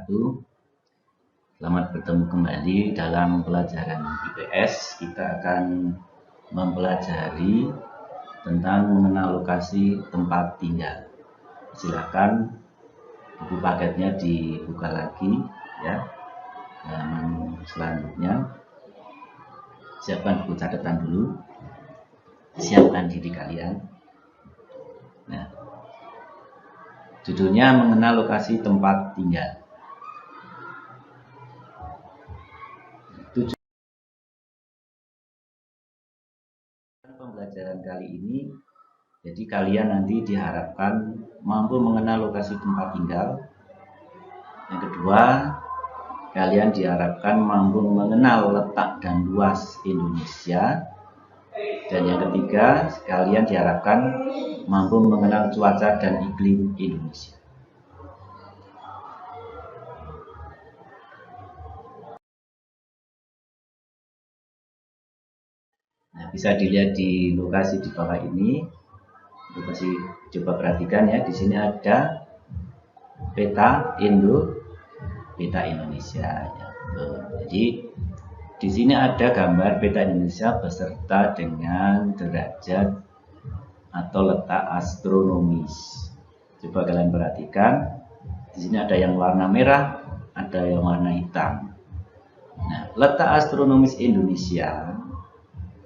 wabarakatuh. Selamat bertemu kembali dalam pelajaran IPS. Kita akan mempelajari tentang mengenal lokasi tempat tinggal. Silakan buku paketnya dibuka lagi ya. Halaman selanjutnya. Siapkan buku catatan dulu. Siapkan diri kalian. Nah, judulnya mengenal lokasi tempat tinggal. Pembelajaran kali ini, jadi kalian nanti diharapkan mampu mengenal lokasi tempat tinggal. Yang kedua, kalian diharapkan mampu mengenal letak dan luas Indonesia. Dan yang ketiga, kalian diharapkan mampu mengenal cuaca dan iklim Indonesia. Nah, bisa dilihat di lokasi di bawah ini. Lokasi, coba perhatikan ya, di sini ada peta Indonesia ya. Jadi di sini ada gambar peta Indonesia beserta dengan derajat atau letak astronomis. Coba kalian perhatikan, di sini ada yang warna merah, ada yang warna hitam. Nah, letak astronomis Indonesia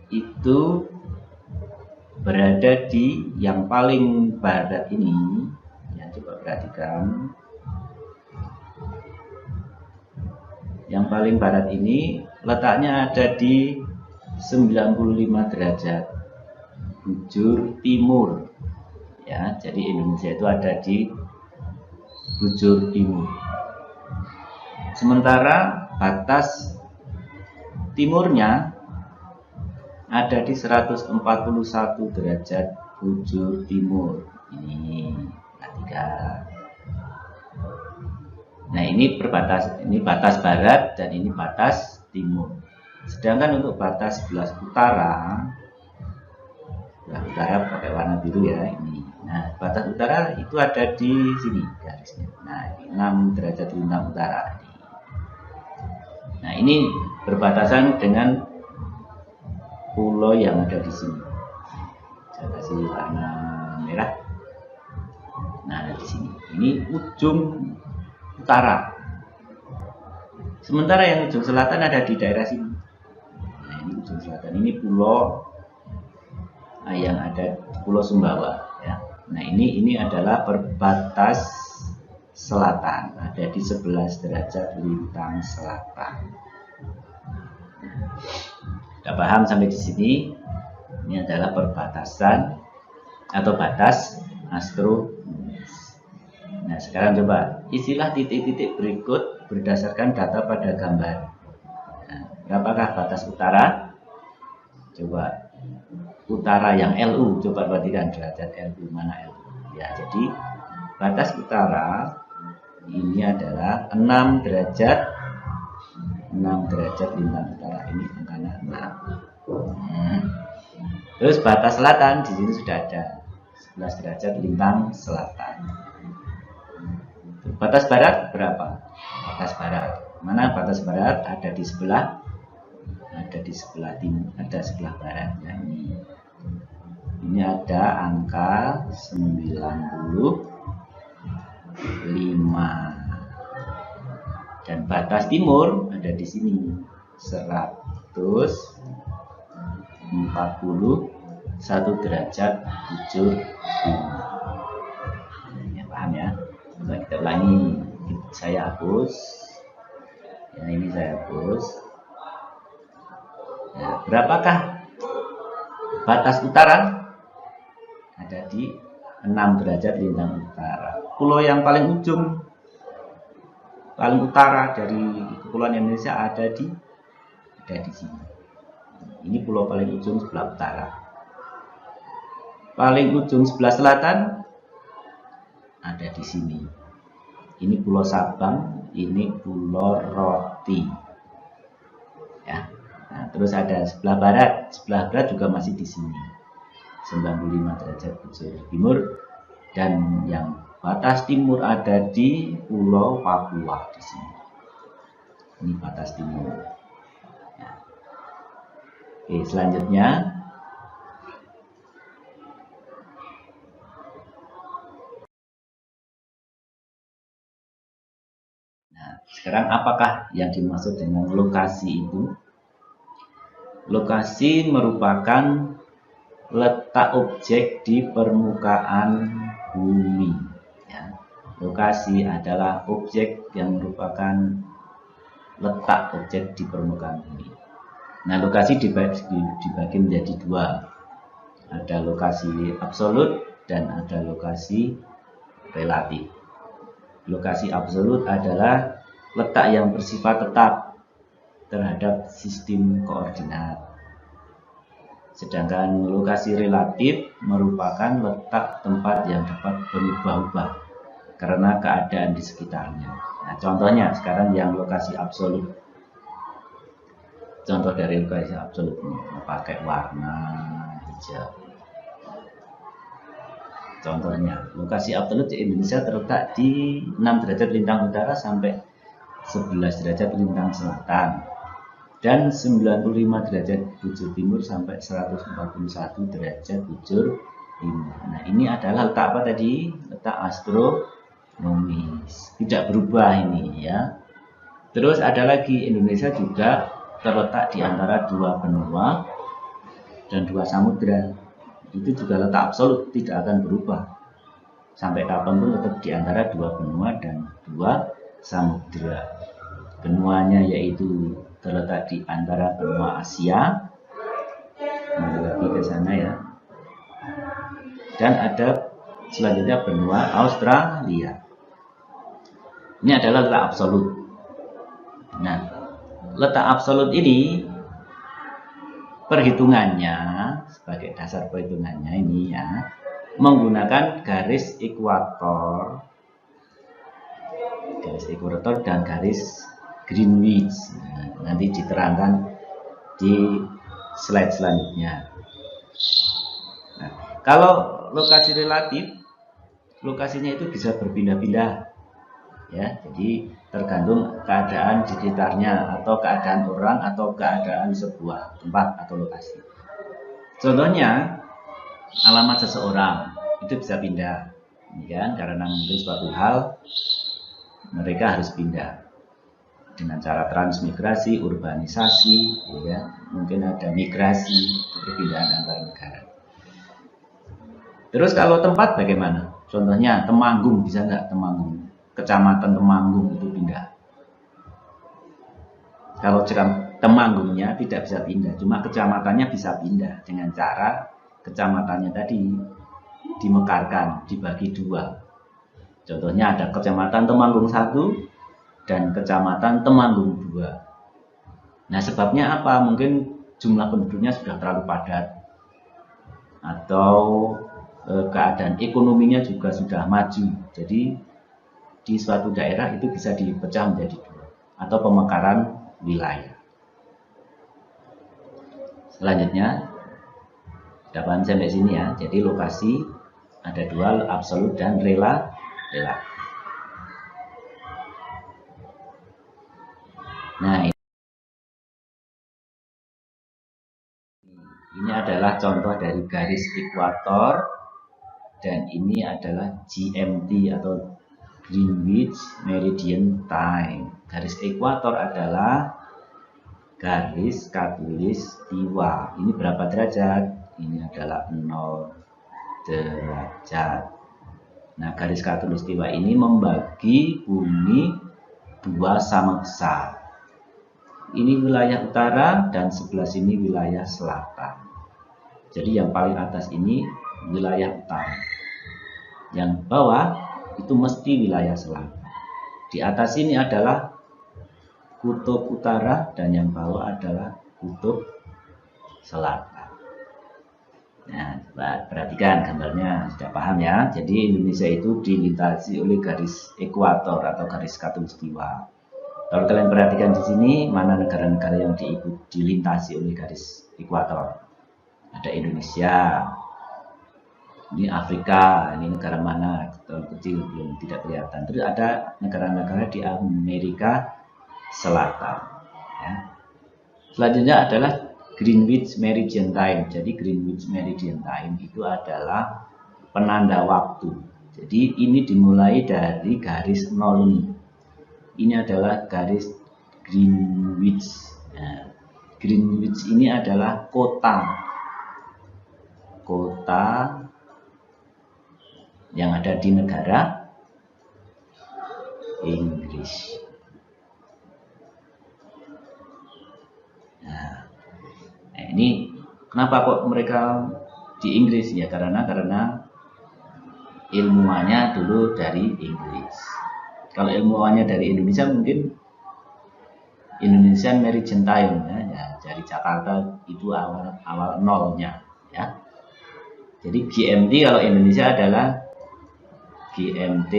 itu berada di yang paling barat ini. Ya, coba perhatikan. Yang paling barat ini letaknya ada di 95 derajat bujur timur. Ya, jadi Indonesia itu ada di bujur timur. Sementara batas timurnya ada di 141 derajat bujur timur. Ini perhatikan. Nah, ini batas barat dan ini batas timur. Sedangkan untuk batas sebelah utara pakai warna biru ya ini. Nah, batas utara itu ada di sini garisnya. Nah, 6 derajat lintang utara. Nah, ini berbatasan dengan pulau yang ada di sini. Saya kasih warna merah. Nah, di sini. Ini ujung utara. Sementara yang ujung selatan ada di daerah sini. Nah, ini ujung selatan. Ini pulau yang ada di Pulau Sumbawa ya. Nah, ini adalah perbatas selatan, ada di 11 derajat lintang selatan. Sudah paham sampai di sini? Ini adalah perbatasan atau batas astronomis. Nah, sekarang coba istilah titik-titik berikut berdasarkan data pada gambar. Nah, berapakah batas utara? Coba utara yang LU, coba perhatikan derajat LU, mana LU ya. Jadi batas utara ini adalah 6 derajat lintang utara, ini angkanya 6. Terus batas selatan di sini sudah ada 11 derajat lintang selatan. Batas barat berapa? Batas barat, mana batas barat? Ada di sebelah timur, ada sebelah barat ya. Ini ada angka 95. Dan batas timur ada di sini 141 derajat bujur timur. Ya, paham ya? Coba kita ulangi. Saya hapus. Ya, ini saya hapus. Nah, berapakah batas utara? Ada di 6 derajat lintang utara. Pulau yang paling ujung, paling utara dari kepulauan Indonesia ada di sini. Ini pulau paling ujung sebelah utara. Paling ujung sebelah selatan ada di sini. Ini Pulau Sabang, ini Pulau Roti. Ya. Nah, terus ada sebelah barat juga masih di sini. 95 derajat bujur timur, dan yang Batas timur ada di Pulau Papua di sini. Ini batas timur. Ya. Oke, selanjutnya. Nah, sekarang apakah yang dimaksud dengan lokasi itu? Lokasi merupakan letak objek di permukaan bumi. Ya. Lokasi adalah objek yang merupakan letak objek di permukaan bumi. Nah, lokasi dibagi menjadi dua. Ada lokasi absolut dan ada lokasi relatif. Lokasi absolut adalah letak yang bersifat tetap terhadap sistem koordinat. Sedangkan lokasi relatif merupakan letak tempat yang dapat berubah-ubah karena keadaan di sekitarnya. Nah, contohnya sekarang yang lokasi absolut. Contoh dari lokasi absolut ini pakai warna hijau. Contohnya, lokasi absolut di Indonesia terletak di 6 derajat lintang utara sampai 11 derajat lintang selatan dan 95 derajat bujur timur sampai 141 derajat bujur timur. Nah, ini adalah letak apa tadi? Letak astronomis. Tidak berubah ini ya. Terus ada lagi, Indonesia juga terletak di antara dua benua dan dua samudra. Itu juga letak absolut, tidak akan berubah. Sampai kapanpun tetap di antara dua benua dan dua samudra. Benuanya yaitu terletak di antara benua Asia, kembali lagi ke sana ya. Dan ada selanjutnya benua Australia. Ini adalah letak absolut. Nah, letak absolut ini perhitungannya sebagai dasar perhitungannya ini ya menggunakan garis ekuator dan garis Greenwich. Nah, nanti diterangkan di slide selanjutnya. Nah, kalau lokasi relatif, lokasinya itu bisa berpindah-pindah ya, jadi tergantung keadaan di sekitarnya atau keadaan orang atau keadaan sebuah tempat atau lokasi. Contohnya alamat seseorang itu bisa pindah ya, karena mungkin suatu hal mereka harus pindah dengan cara transmigrasi, urbanisasi ya, mungkin ada migrasi, perpindahan antar negara. Terus kalau tempat bagaimana? Contohnya Temanggung, bisa nggak Temanggung? Kecamatan Temanggung itu pindah. Kalau Temanggungnya tidak bisa pindah, cuma kecamatannya bisa pindah dengan cara kecamatannya tadi dimekarkan, dibagi dua. Contohnya ada Kecamatan Temanggung 1 dan Kecamatan Temanggung 2. Nah, sebabnya apa? Mungkin jumlah penduduknya sudah terlalu padat atau keadaan ekonominya juga sudah maju. Jadi di suatu daerah itu bisa dipecah menjadi dua atau pemekaran wilayah. Selanjutnya dapat sampai sini ya. Jadi lokasi ada dua, absolut dan relatif. Nah, ini adalah contoh dari garis ekuator dan ini adalah GMT atau Greenwich Meridian Time. Garis ekuator adalah garis khatulistiwa. Ini berapa derajat? Ini adalah 0 derajat. Nah, garis khatulistiwa ini membagi bumi dua sama besar. Ini wilayah utara dan sebelah sini wilayah selatan. Jadi yang paling atas ini wilayah utara. Yang bawah itu mesti wilayah selatan. Di atas ini adalah kutub utara dan yang bawah adalah kutub selatan. Nah, coba perhatikan gambarnya, sudah paham ya. Jadi Indonesia itu dilintasi oleh garis ekuator atau garis khatulistiwa. Kalau kalian perhatikan di sini, mana negara-negara yang dilintasi oleh garis ekuator? Ada Indonesia, Ini Afrika, ini negara mana, terlalu kecil belum tidak kelihatan. Terus ada negara-negara di Amerika Selatan. Ya. Selanjutnya adalah Greenwich Meridian Time. Jadi Greenwich Meridian Time itu adalah penanda waktu. Jadi ini dimulai dari garis 0 ini. Ini adalah garis Greenwich. Nah, Greenwich ini adalah kota yang ada di negara Inggris. Nah, ini kenapa kok mereka di Inggris ya? Karena ilmuwannya dulu dari Inggris. Kalau ilmuwannya dari Indonesia mungkin Indonesian Meridian Time ya, dari Jakarta itu awal nolnya ya. Jadi GMT kalau Indonesia adalah GMT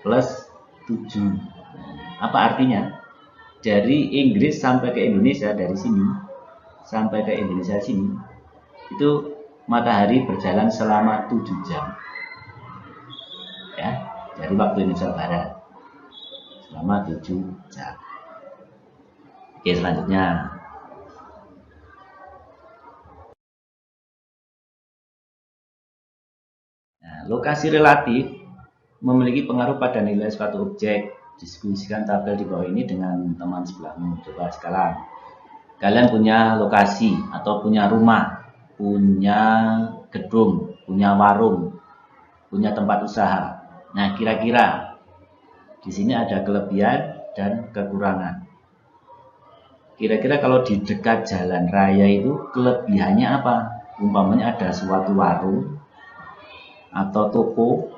plus 7. Apa artinya? Dari Inggris sampai ke Indonesia, dari sini sampai ke Indonesia sini, itu matahari berjalan selama 7 jam. Ya, dari waktu Indonesia Barat. Selama 7 jam. Oke, selanjutnya. Nah, lokasi relatif memiliki pengaruh pada nilai suatu objek. Diskusikan tabel di bawah ini dengan teman sebelahmu. Coba sekarang. Kalian punya lokasi atau punya rumah, punya gedung, punya warung, punya tempat usaha. Nah, kira-kira di sini ada kelebihan dan kekurangan. Kira-kira kalau di dekat jalan raya itu kelebihannya apa? Umpamanya ada suatu warung atau toko,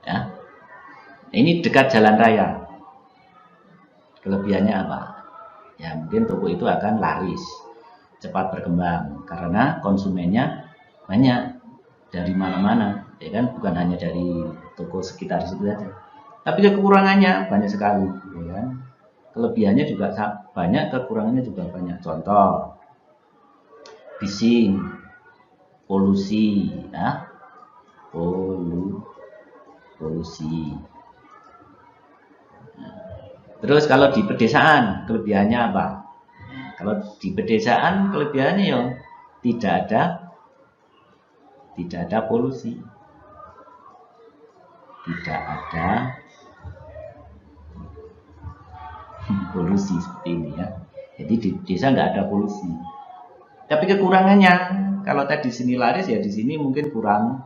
ya. Ini dekat jalan raya. Kelebihannya apa? Ya mungkin toko itu akan laris, cepat berkembang karena konsumennya banyak dari mana-mana, ya kan, bukan hanya dari toko sekitar situ saja. Tapi kekurangannya banyak sekali, ya kan. Kelebihannya juga banyak, kekurangannya juga banyak. Contoh, bising, polusi, ya, polusi. Terus kalau di pedesaan kelebihannya apa? Kalau di pedesaan kelebihannya ya tidak ada polusi, tidak ada polusi seperti ini ya. Jadi di desa nggak ada polusi. Tapi kekurangannya kalau tadi sini laris ya di sini mungkin kurang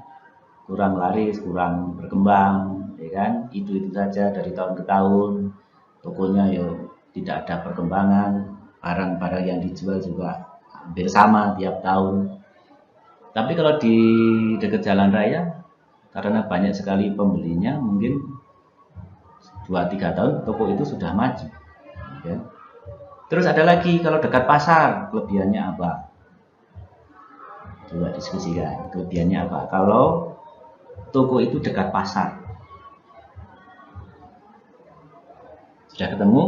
laris, kurang berkembang, ya kan? Itu saja dari tahun ke tahun. Tokonya ya tidak ada perkembangan, barang-barang yang dijual juga hampir sama tiap tahun. Tapi kalau di dekat jalan raya, karena banyak sekali pembelinya, mungkin 2-3 tahun toko itu sudah maju. Ya. Terus ada lagi kalau dekat pasar, kelebihannya apa? Coba diskusikan, kelebihannya apa? Kalau toko itu dekat pasar, sudah ketemu?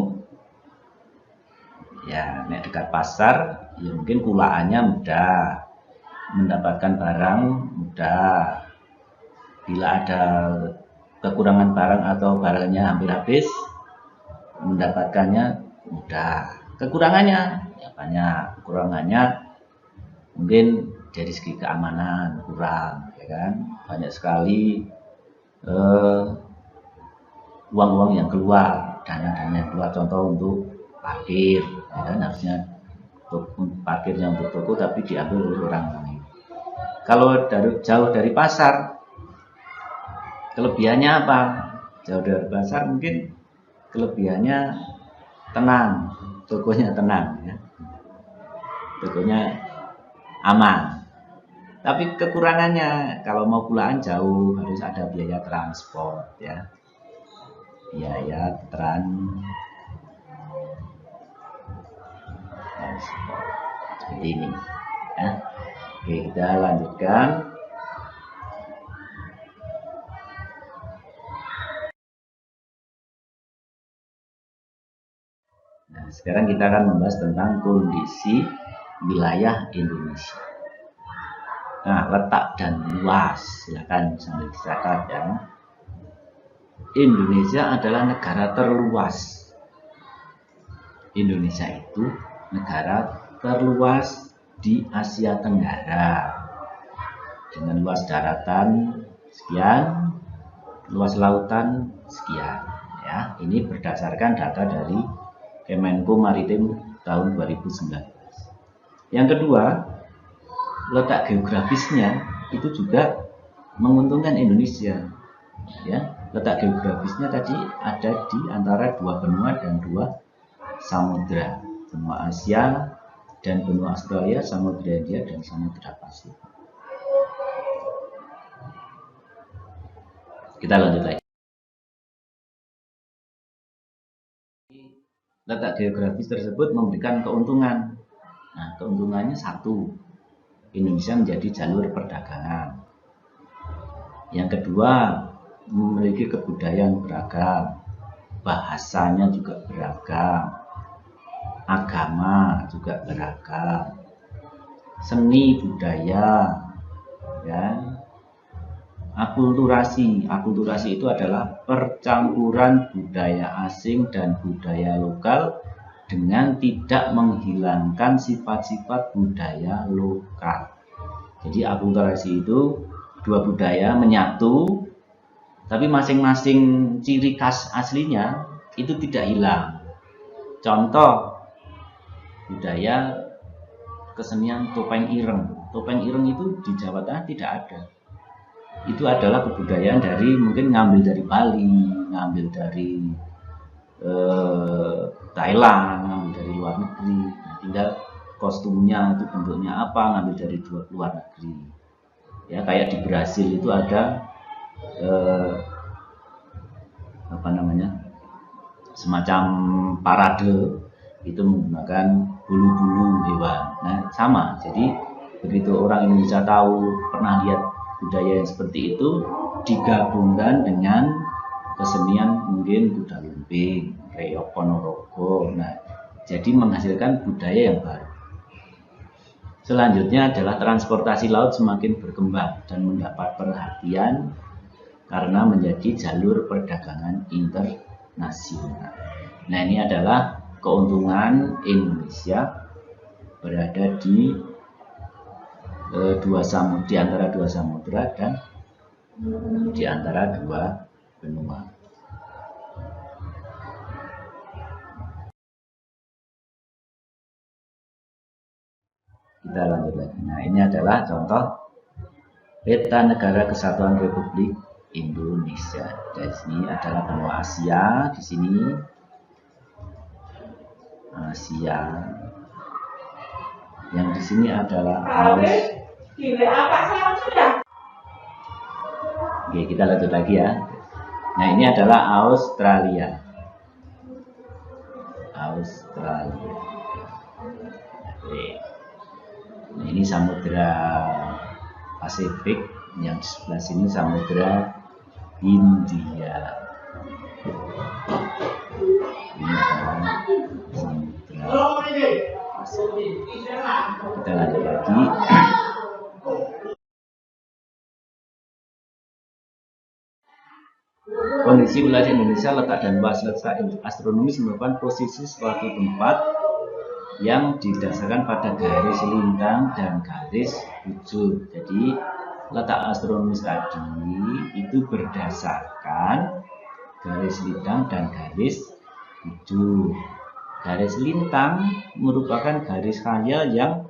Ya, nek dekat pasar, ya mungkin kulaannya mudah, mendapatkan barang mudah. Bila ada kekurangan barang atau barangnya hampir habis, mendapatkannya mudah. Kekurangannya ya banyak. Kekurangannya mungkin dari segi keamanan kurang, ya kan? Banyak sekali uang-uang yang keluar, dana-dana yang keluar, contoh untuk parkir, ya kan? Harusnya parkirnya untuk toko tapi diambil oleh orang lain. Kalau jauh dari pasar, kelebihannya apa? Jauh dari pasar mungkin kelebihannya tenang, tokonya tenang, ya. Tokonya aman. Tapi kekurangannya kalau mau pulaan jauh harus ada biaya transport, ya. Biaya transport seperti ini, ya. Oke, kita lanjutkan. Nah, sekarang kita akan membahas tentang kondisi wilayah Indonesia. Nah, letak dan luas, silakan sambil dicatat ya. Indonesia adalah negara terluas. Indonesia itu negara terluas di Asia Tenggara dengan luas daratan sekian, luas lautan sekian ya. Ini berdasarkan data dari Kemenko Maritim tahun 2019. Yang kedua, letak geografisnya itu juga menguntungkan Indonesia ya. Letak geografisnya tadi ada di antara dua benua dan dua samudra, benua Asia dan benua Australia, Samudra India dan Samudra Pasifik. Kita lanjut lagi. Letak geografis tersebut memberikan keuntungan. Nah, keuntungannya satu, Indonesia menjadi jalur perdagangan. Yang kedua, memiliki kebudayaan beragam, bahasanya juga beragam, agama juga beragam, seni budaya, ya, akulturasi. Akulturasi itu adalah percampuran budaya asing dan budaya lokal dengan tidak menghilangkan sifat-sifat budaya lokal. Jadi akulturasi itu dua budaya menyatu, tapi masing-masing ciri khas aslinya itu tidak hilang. Contoh budaya kesenian topeng ireng. Topeng ireng itu di Jawa Tengah tidak ada. Itu adalah kebudayaan dari mungkin ngambil dari Bali, ngambil dari Thailand, ngambil dari luar negeri. Nah, tinggal kostumnya itu bentuknya apa, ngambil dari luar negeri. Ya, kayak di Brasil itu ada semacam parade itu menggunakan bulu-bulu hewan. Nah, sama. Jadi begitu orang Indonesia tahu, pernah lihat budaya yang seperti itu, digabungkan dengan kesenian mungkin kuda lumping, reog ponorogo. Nah, jadi menghasilkan budaya yang baru. Selanjutnya adalah transportasi laut semakin berkembang dan mendapat perhatian karena menjadi jalur perdagangan internasional. Nah, ini adalah keuntungan Indonesia berada di antara dua samudra dan di antara dua benua. Kita lanjut lagi. Nah, ini adalah contoh peta negara kesatuan Republik Indonesia. Di sini adalah benua Asia, di sini Asia. Yang di sini adalah Oke, kita lanjut lagi ya. Nah, ini adalah Australia. Oke. Nah, ini Samudra Pasifik, yang di sebelah sini Samudra Hindia. Ini adalah Samudra Pasifik. Kita lanjut lagi. Kondisi wilayah Indonesia, letak dan luas letak astronomis merupakan posisi suatu tempat yang didasarkan pada garis lintang dan garis bujur. Jadi letak astronomis tadi itu berdasarkan garis lintang dan garis bujur. Garis lintang merupakan garis khayal yang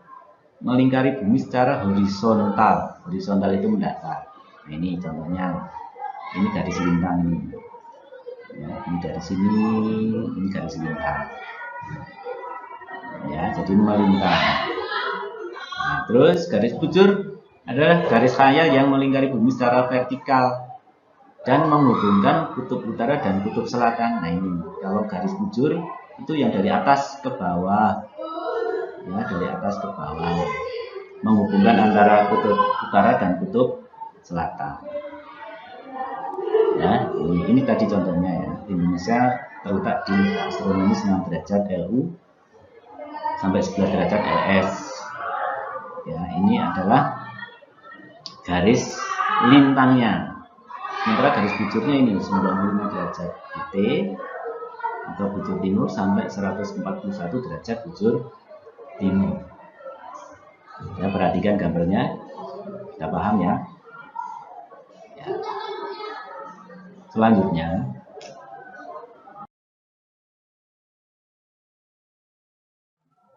melingkari bumi secara horizontal. Horizontal itu mendatar. Nah, ini contohnya. Ini garis lintang ini. Ya, ini dari sini, ini garis lintang. Ya, jadi melintang. Nah, terus garis bujur adalah garis khayal yang melingkari bumi secara vertikal dan menghubungkan kutub utara dan kutub selatan. Nah, ini kalau garis bujur itu yang dari atas ke bawah, ya, dari atas ke bawah, menghubungkan antara kutub utara dan kutub selatan. Ya, ini tadi contohnya ya. Indonesia terletak di astronomis 6 derajat LU sampai 11 derajat LS. Ya, ini adalah garis lintangnya. Sementara garis bujurnya ini 95 derajat T atau bujur timur sampai 141 derajat bujur timur. Ya, perhatikan gambarnya, kita paham ya. Selanjutnya,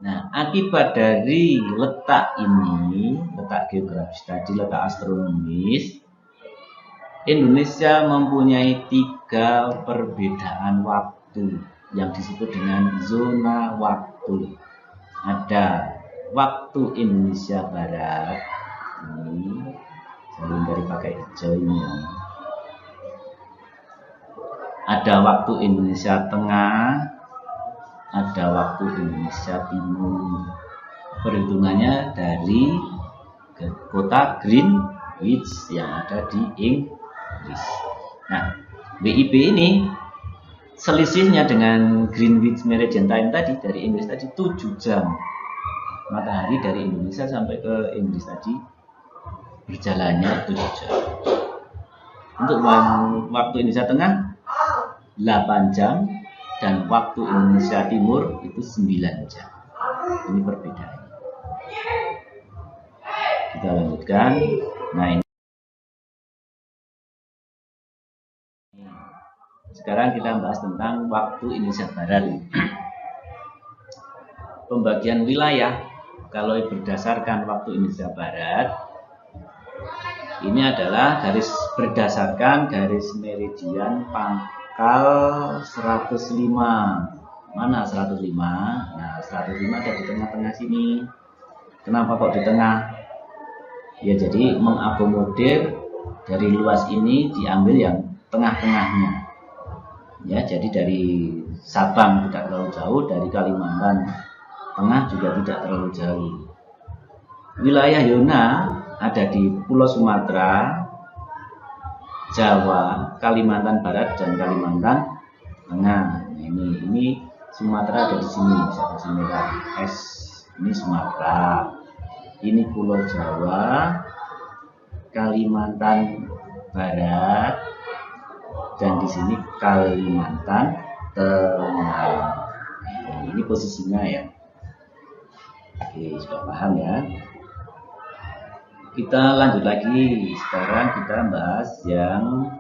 nah, akibat dari letak ini, letak geografis tadi, letak astronomis, Indonesia mempunyai 3 perbedaan waktu yang disebut dengan zona waktu. Ada waktu Indonesia Barat, ini saya hindari pakai hijau ini ya. Ada waktu Indonesia Tengah, ada waktu Indonesia Timur. Perhitungannya dari kota Greenwich yang ada di Inggris. Nah, WIB ini selisihnya dengan Greenwich Meridian Time tadi dari Inggris tadi 7 jam. Matahari dari Indonesia sampai ke Inggris tadi berjalannya 7 jam. Untuk waktu Indonesia Tengah 8 jam dan waktu Indonesia Timur itu 9 jam. Ini perbedaannya. Kita lanjutkan. Nah, ini sekarang kita bahas tentang waktu Indonesia Barat. Pembagian wilayah kalau berdasarkan waktu Indonesia Barat ini adalah garis berdasarkan garis meridian pangkal 105. Mana 105? Nah, 105 ada di tengah-tengah sini. Kenapa kok di tengah? Ya, jadi mengakomodir dari luas ini diambil yang tengah-tengahnya. Ya, jadi dari Sabang tidak terlalu jauh, dari Kalimantan Tengah juga tidak terlalu jauh. Wilayah Yona ada di Pulau Sumatera, Jawa, Kalimantan Barat dan Kalimantan Tengah. Nah, ini Sumatera ada di sini, bisa kasih merah S. Ini Sumatera. Ini Pulau Jawa, Kalimantan Barat, dan di sini Kalimantan Tengah. Nah, ini posisinya ya. Oke, sudah paham ya. Kita lanjut lagi. Sekarang kita bahas yang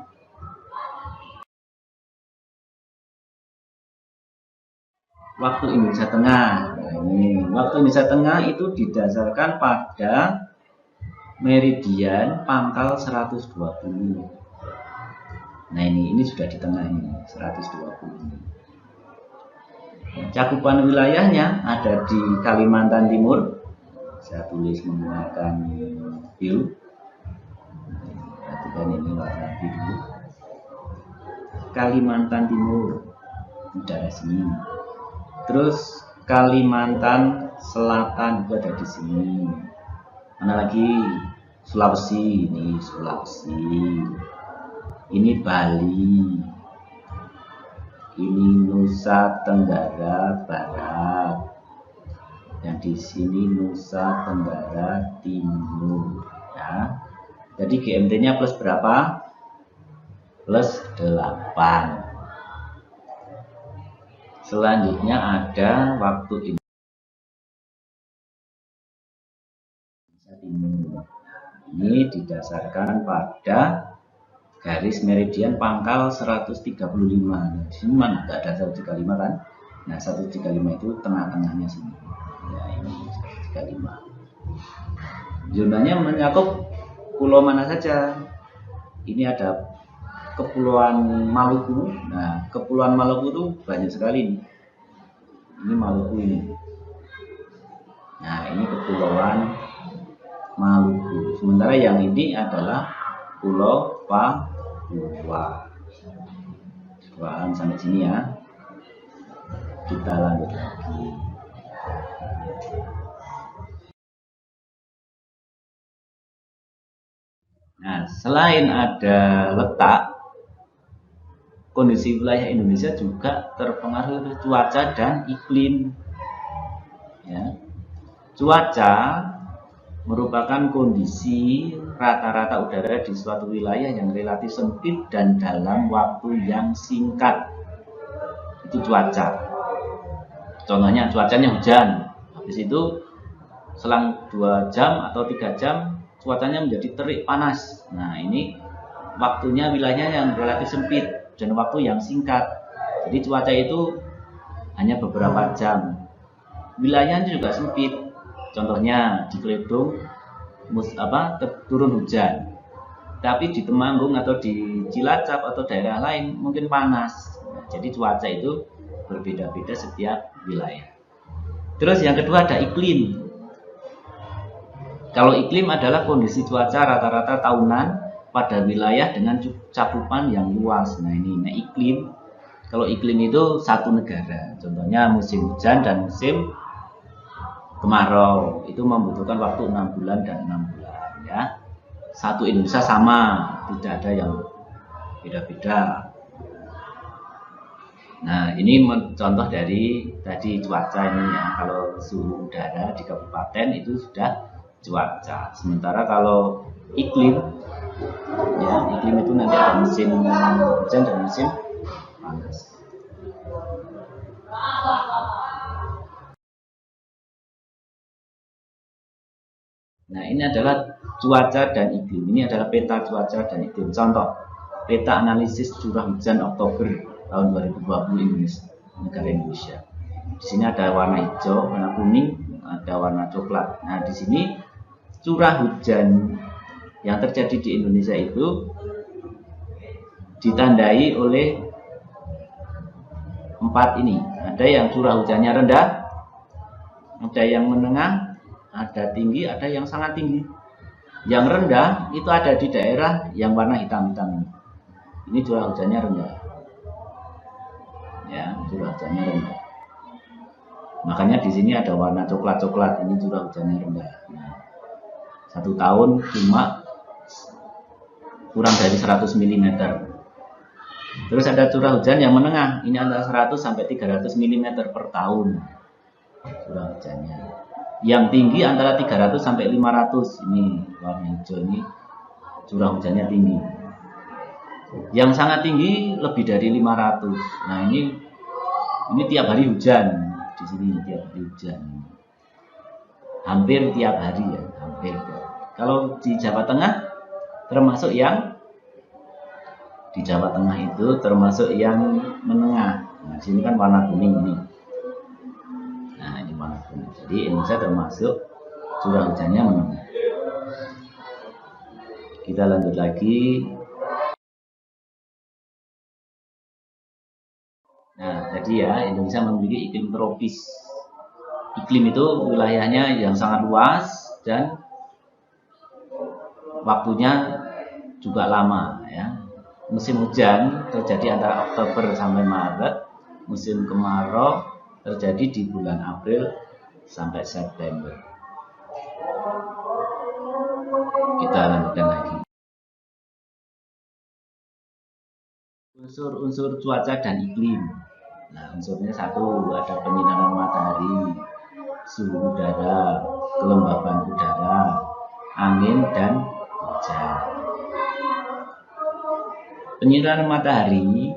waktu Indonesia Tengah. Nah, ini waktu Indonesia Tengah itu didasarkan pada meridian pangkal 120. Nah, ini sudah di tengah ini 120. Cakupan wilayahnya ada di Kalimantan Timur. Saya tulis menggunakan biru. Perhatikan ini warna biru. Kalimantan Timur di daerah sini. Terus Kalimantan Selatan itu ada di sini. Mana lagi? Sulawesi, ini Sulawesi. Ini Bali. Ini Nusa Tenggara Barat. Yang di sini Nusa Tenggara Timur. Ya. Jadi GMT-nya plus berapa? Plus 8. Selanjutnya ada waktu Indonesia Timur. Ini didasarkan pada garis meridian pangkal 135. Di sini mana tidak ada 135 kan? Nah, 135 itu tengah-tengahnya sini. Ya, ini 135. Zonanya mencakup pulau mana saja? Ini ada Kepulauan Maluku. Nah, Kepulauan Maluku itu banyak sekali. Ini Maluku ini. Nah, ini Kepulauan Maluku. Sementara yang ini adalah Pulau Papua. Paham sampai sini ya. Kita lanjut lagi. Nah, selain ada letak, kondisi wilayah Indonesia juga terpengaruh oleh cuaca dan iklim. Ya. Cuaca merupakan kondisi rata-rata udara di suatu wilayah yang relatif sempit dan dalam waktu yang singkat. Itu cuaca. Contohnya cuacanya hujan, habis itu selang 2 jam atau 3 jam cuacanya menjadi terik panas. Nah, ini waktunya wilayahnya yang relatif sempit dan waktu yang singkat. Jadi cuaca itu hanya beberapa jam. Wilayahnya juga sempit. Contohnya di Kledong turun hujan. Tapi di Temanggung atau di Cilacap atau daerah lain mungkin panas. Nah, jadi cuaca itu berbeda-beda setiap wilayah. Terus yang kedua ada iklim. Kalau iklim adalah kondisi cuaca rata-rata tahunan pada wilayah dengan cakupan yang luas. Nah, iklim. Kalau iklim itu satu negara. Contohnya musim hujan dan musim kemarau. Itu membutuhkan waktu 6 bulan dan 6 bulan ya. Satu Indonesia sama, tidak ada yang beda-beda. Nah, ini contoh dari tadi cuaca ini ya. Kalau suhu udara di kabupaten itu sudah cuaca. Sementara kalau iklim itu nanti ada musim hujan dan musim panas. Nah, ini adalah cuaca dan iklim. Ini adalah peta cuaca dan iklim. Contoh, peta analisis curah hujan Oktober tahun 2020 Indonesia, negara Indonesia. Di sini ada warna hijau, warna kuning, ada warna coklat. Nah, di sini curah hujan yang terjadi di Indonesia itu ditandai oleh 4 ini. Ada yang curah hujannya rendah, ada yang menengah, ada tinggi, ada yang sangat tinggi. Yang rendah itu ada di daerah yang warna hitam-hitam. Ini curah hujannya rendah. Ya, curah hujannya rendah. Makanya di sini ada warna coklat-coklat. Ini curah hujannya rendah. Nah, 1 tahun cuma kurang dari 100 mm. Terus ada curah hujan yang menengah. Ini antara 100 sampai 300 mm per tahun. Curah hujannya. Yang tinggi antara 300 sampai 500. Ini warna hijau ini curah hujannya tinggi. Yang sangat tinggi lebih dari 500. Nah, ini tiap hari hujan. Di sini tiap hari hujan. Hampir tiap hari ya, hampir. Kalau di Jawa Tengah termasuk yang di Jawa Tengah itu termasuk yang menengah. Nah, sini kan warna kuning ini. Nah, ini warna kuning. Jadi Indonesia termasuk curah hujannya menengah. Kita lanjut lagi. Nah, tadi ya, Indonesia memiliki iklim tropis. Iklim itu wilayahnya yang sangat luas dan waktunya juga lama ya. Musim hujan terjadi antara Oktober sampai Maret. Musim kemarau terjadi di bulan April sampai September. Kita lanjutkan lagi. Unsur-unsur cuaca dan iklim. Nah, unsurnya 1 ada penyinaran matahari, suhu udara, kelembaban udara, angin dan hujan. Penyinaran matahari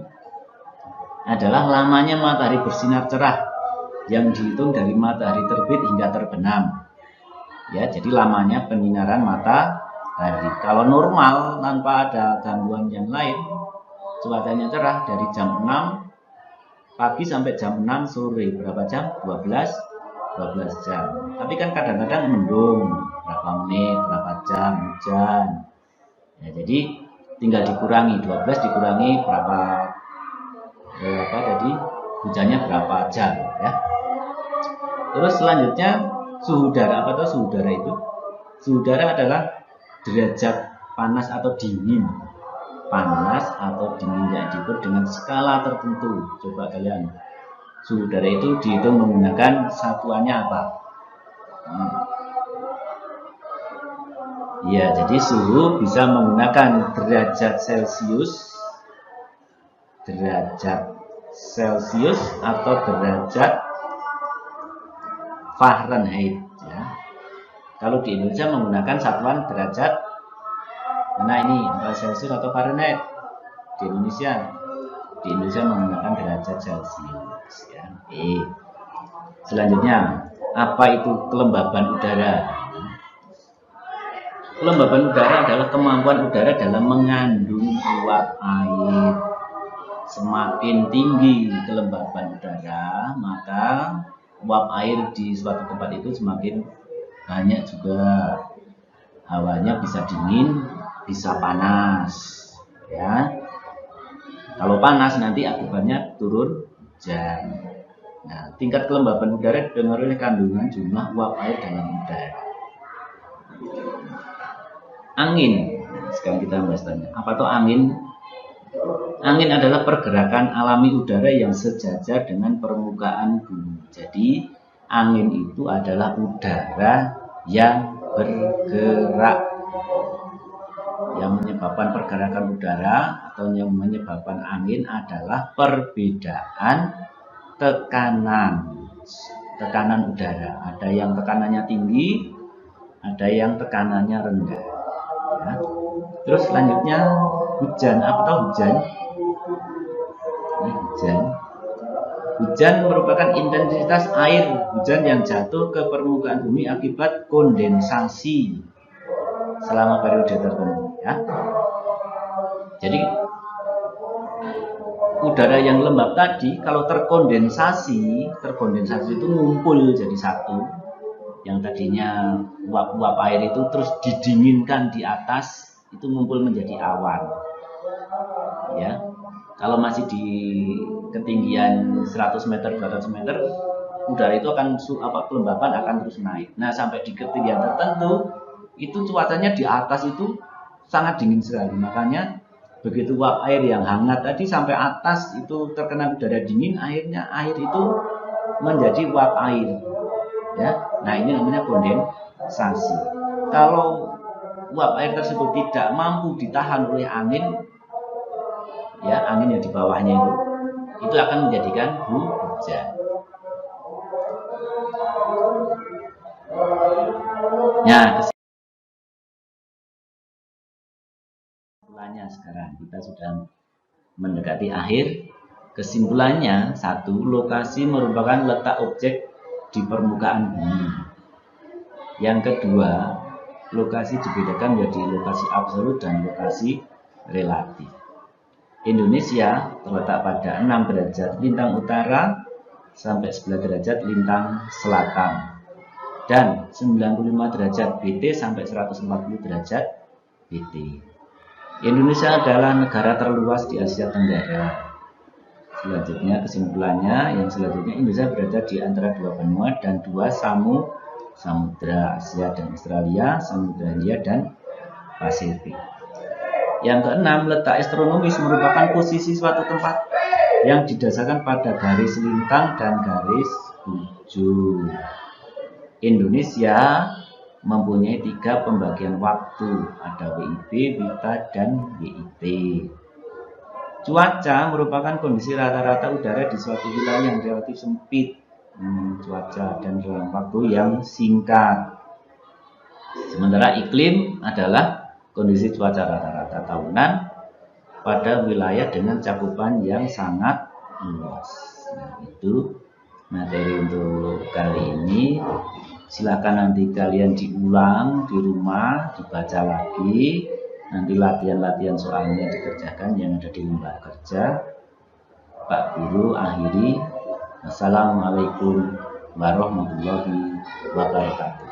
adalah lamanya matahari bersinar cerah yang dihitung dari matahari terbit hingga terbenam. Ya, jadi lamanya penyinaran matahari. Kalau normal tanpa ada gangguan yang lain, cuacanya cerah dari jam 6 pagi sampai jam 6 sore. Berapa jam? 12 jam. Tapi kan kadang-kadang mendung, berapa menit, berapa jam hujan. Ya, jadi tinggal dikurangi 12 dikurangi berapa tadi hujannya berapa jam ya. Terus selanjutnya suhu udara. Apa itu suhu udara itu? Suhu udara adalah derajat panas atau dingin. Panas atau dingin yang diukur dengan skala tertentu. Coba kalian, suhu udara itu dihitung menggunakan satuannya apa? Ya, jadi suhu bisa menggunakan derajat Celcius atau derajat Fahrenheit ya. Kalau di Indonesia menggunakan satuan derajat, mana ini, apa Celsius atau Fahrenheit? Di Indonesia menggunakan derajat Celsius. Ya. Selanjutnya, apa itu kelembaban udara? Kelembaban udara adalah kemampuan udara dalam mengandung uap air. Semakin tinggi kelembaban udara, maka uap air di suatu tempat itu semakin banyak juga. Hawanya bisa dingin, bisa panas, ya. Kalau panas nanti akibatnya turun hujan. Nah, tingkat kelembaban udara dipengaruhi oleh kandungan jumlah uap air dalam udara. Angin. Sekarang kita bahas tanya, apa itu angin? Angin adalah pergerakan alami udara yang sejajar dengan permukaan bumi. Jadi, angin itu adalah udara yang bergerak. Yang menyebabkan pergerakan udara atau yang menyebabkan angin adalah perbedaan tekanan udara. Ada yang tekanannya tinggi, ada yang tekanannya rendah. Ya. Terus selanjutnya hujan. Apa tahu hujan? Ini hujan. Hujan merupakan intensitas air hujan yang jatuh ke permukaan bumi akibat kondensasi selama periode tertentu. Ya. Jadi udara yang lembab tadi kalau terkondensasi itu ngumpul jadi satu. Yang tadinya uap-uap air itu terus didinginkan di atas, itu ngumpul menjadi awan. Ya. Kalau masih di ketinggian 100 meter, 200 meter, udara itu akan kelembaban akan terus naik. Nah, sampai di ketinggian tertentu itu cuacanya di atas itu sangat dingin sekali. Makanya begitu uap air yang hangat tadi sampai atas itu terkena udara dingin, akhirnya air itu menjadi uap air. Ya, nah ini namanya kondensasi. Kalau uap air tersebut tidak mampu ditahan oleh angin, ya angin yang di bawahnya itu akan menjadikan hujan. Nah, kesimpulannya sekarang kita sudah mendekati akhir. Kesimpulannya, satu, lokasi merupakan letak objek di permukaan bumi. Yang kedua, lokasi dibedakan menjadi lokasi absolut dan lokasi relatif. Indonesia terletak pada 6 derajat lintang utara sampai 11 derajat lintang selatan dan 95 derajat BT sampai 140 derajat BT. Indonesia adalah negara terluas di Asia Tenggara. Selanjutnya kesimpulannya, Indonesia berada di antara dua benua dan dua samudra, Asia dan Australia, Samudra Hindia dan Pasifik. Yang keenam, letak astronomis merupakan posisi suatu tempat yang didasarkan pada garis lintang dan garis bujur. Indonesia mempunyai 3 pembagian waktu, ada WIB, WITA, dan WIT. Cuaca merupakan kondisi rata-rata udara di suatu wilayah yang relatif sempit, cuaca dan dalam waktu yang singkat. Sementara iklim adalah kondisi cuaca rata-rata tahunan pada wilayah dengan cakupan yang sangat luas. Nah, itu materi untuk kali ini. Silakan nanti kalian diulang di rumah, dibaca lagi. Nanti latihan-latihan soalnya dikerjakan yang ada di lembar kerja. Pak Guru akhiri. Wassalamualaikum warahmatullahi wabarakatuh.